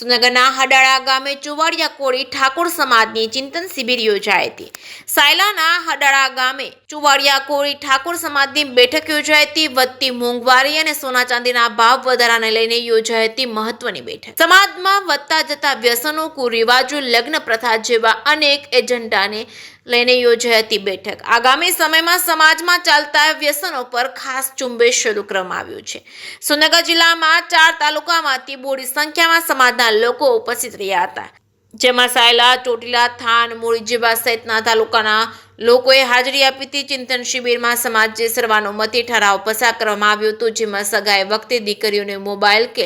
સુરનગરના હડાળા ગામે ચુવાડિયા કોળી ઠાકોર સમાજની ચિંતન શિબિર યોજાઈ હતી। સાયલાના હડાળા ગામે ચુવાડિયા કોળી ઠાકોર સમાજની બેઠક યોજાઈ હતી। વધતી મોંઘવારી અને સોના ચાંદીના ભાવ વધારાને લઈને યોજાઈ હતી મહત્વની બેઠક। સમાજમાં વધતા જતા વ્યસનો, કુરિવાજો, લગ્ન પ્રથા જેવા અનેક એજન્ડાને લઈને યોજાઈ હતી બેઠક। આગામી સમયમાં સમાજમાં ચાલતા વ્યસનો પર ખાસ ઝુંબેશ શરૂ કરવામાં આવ્યું છે। સુરનગર જિલ્લામાં 4 તાલુકામાંથી બોડી સંખ્યામાં સમાજના લોકો ઉપસ્થિત રહ્યા હતા, જેમાં સાયલા, ચોટીલા, થાન, મૂળી જેવા સહિતના તાલુકાના લોકોએ હાજરી આપી હતી। ચિંતન શિબિરમાં સમાજે સર્વાનુમતે ઠરાવ પસાર કરવામાં આવ્યો હતો, જેમાં સગાઈ વખતે દીકરીઓને મોબાઈલ કે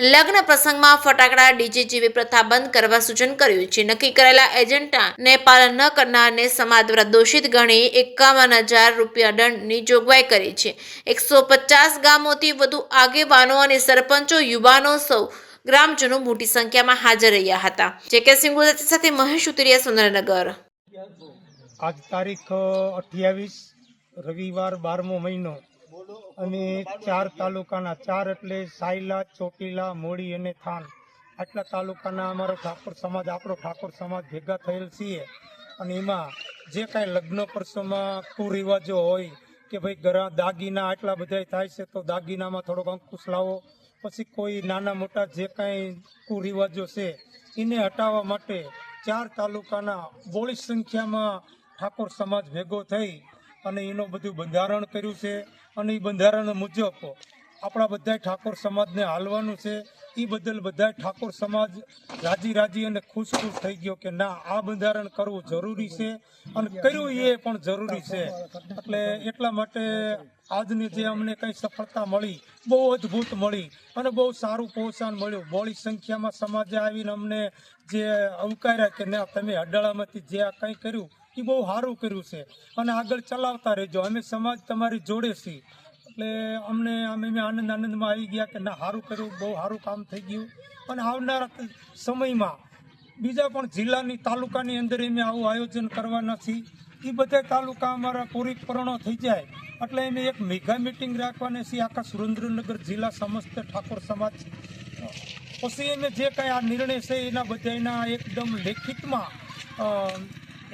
લગ્ન પ્રસંગમાં ફટાકડા, ડીજે જેવી પ્રથા બંધ કરવા સૂચન કર્યું છે। નક્કી કરેલા એજન્ડાને પાલન ન કરનારને સમાજ દ્વારા દોષિત ગણી 51,000 રૂપિયા દંડની જોગવાઈ કરી છે। 150 ગામોથી વધુ આગેવાનો અને સરપંચો, યુવાનો સૌ ગ્રામજનો મોટી સંખ્યામાં હાજર રહ્યા હતા। જેકે સિંહ ગુજરાતી સાથે મહેશ ઉતરિયા, સુરેન્દ્રનગર। આજ તારીખ 28 રવિવાર 12મો મહિનો અને 4 તાલુકાના 4 એટલે સાયલા, ચોટીલા, મૂળી અને થાન આટલા તાલુકાના અમારો ઠાકોર સમાજ, આપણો ઠાકોર સમાજ ભેગા થયેલ છીએ। અને એમાં જે કાંઈ લગ્ન પ્રસંગમાં કુરિવાજો હોય કે ભાઈ દાગીના આટલા બધા થાય છે તો દાગીનામાં થોડોક અંકુશ લાવો, પછી કોઈ નાના મોટા જે કાંઈ કુરિવાજો છે એને હટાવવા માટે 4 તાલુકાના બોળી સંખ્યામાં ઠાકોર સમાજ ભેગો થઈ અને એનું બધું બંધારણ કર્યું છે। અને એ બંધારણ મુજબ આપણા બધા ઠાકોર સમાજને હાલવાનું છે। એ બદલ બધા ઠાકોર સમાજ રાજી અને ખુશ થઈ ગયો કે ના, આ બંધારણ કરવું જરૂરી છે અને કર્યું એ પણ જરૂરી છે। એટલે એટલા માટે આજની જે અમને કંઈ સફળતા મળી, બહુ અદ્ભુત મળી અને બહુ સારું પ્રોત્સાહન મળ્યું। બોળી સંખ્યામાં સમાજે આવીને અમને જે અવકાર્યા કે ના, તમે હડાળામાંથી જે આ કંઈ કર્યું એ બહુ સારું કર્યું છે અને આગળ ચલાવતા રહેજો, અમે સમાજ તમારી જોડે છીએ। એટલે અમે આનંદમાં આવી ગયા કે ના, સારું કર્યું, બહુ સારું કામ થઈ ગયું। અને આવનારા સમયમાં બીજા પણ જિલ્લાની, તાલુકાની અંદર અમે આવું આયોજન કરવાના છીએ। એ બધા તાલુકા અમારા પૂર્ણ થઈ જાય એટલે અમે એક મેગા મિટિંગ રાખવાના છીએ આખા સુરેન્દ્રનગર જિલ્લા સમસ્ત ઠાકોર સમાજ। પછી અમે જે કાંઈ આ નિર્ણય છે એના બધાના એકદમ લેખિતમાં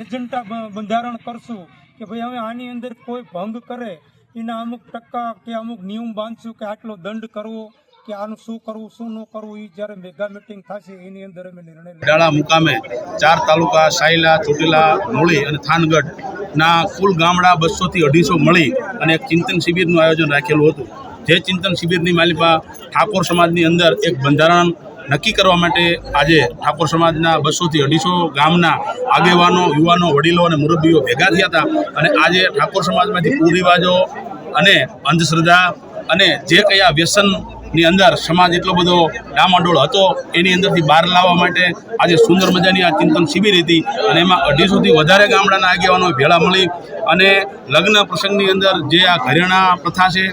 એજન્ડા બંધારણ કરશું કે ભાઈ હવે આની અંદર કોઈ ભંગ કરે એના અમુક ટકા કે અમુક નિયમ બાંધશું કે આટલો દંડ કરવો કે આનું શું કરવું, શું ન કરવું, એ જ્યારે મેગા મિટિંગ થશે એની અંદર અમે નિર્ણય હડાળા મુકામે 4 તાલુકા સાયલા, ચોટીલા, મૂળી અને થાનગઢના કુલ ગામડા 200 થી 250 મળી અને એક ચિંતન શિબિરનું આયોજન રાખેલું હતું। જે ચિંતન શિબિરની માલિપા ઠાકોર સમાજની અંદર એક બંધારણ નક્કી કરવા માટે આજે ઠાકોર સમાજના 200 થી 250 ગામના આગેવાનો, યુવાનો, વડીલો અને મુરબ્બીઓ ભેગા થયા હતા। અને આજે ઠાકોર સમાજમાંથી કુરિવાજો અને અંધશ્રદ્ધા અને જે કંઈ આ વ્યસનની અંદર સમાજ એટલો બધો ડામાડોળ હતો એની અંદરથી બહાર લાવવા માટે આજે સુંદર મજાની આ ચિંતન શિબિર હતી। અને એમાં 250 થી વધારે ગામડાના આગેવાનો ભેળા મળી અને લગ્ન પ્રસંગની અંદર જે આ ઘરેણા પ્રથા છે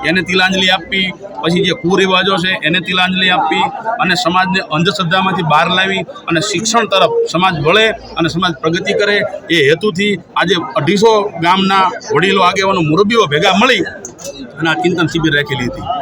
એને તિલાંજલિ આપવી, પછી જે કુરિવાજો છે એને તિલાંજલિ આપવી અને સમાજને અંધશ્રદ્ધામાંથી બહાર લાવી અને શિક્ષણ તરફ સમાજ વળે અને સમાજ પ્રગતિ કરે એ હેતુથી આજે 250 ગામના વડીલો, આગેવાનો, મુરબ્બીઓ ભેગા મળી અને આ ચિંતન શિબિર રાખેલી હતી।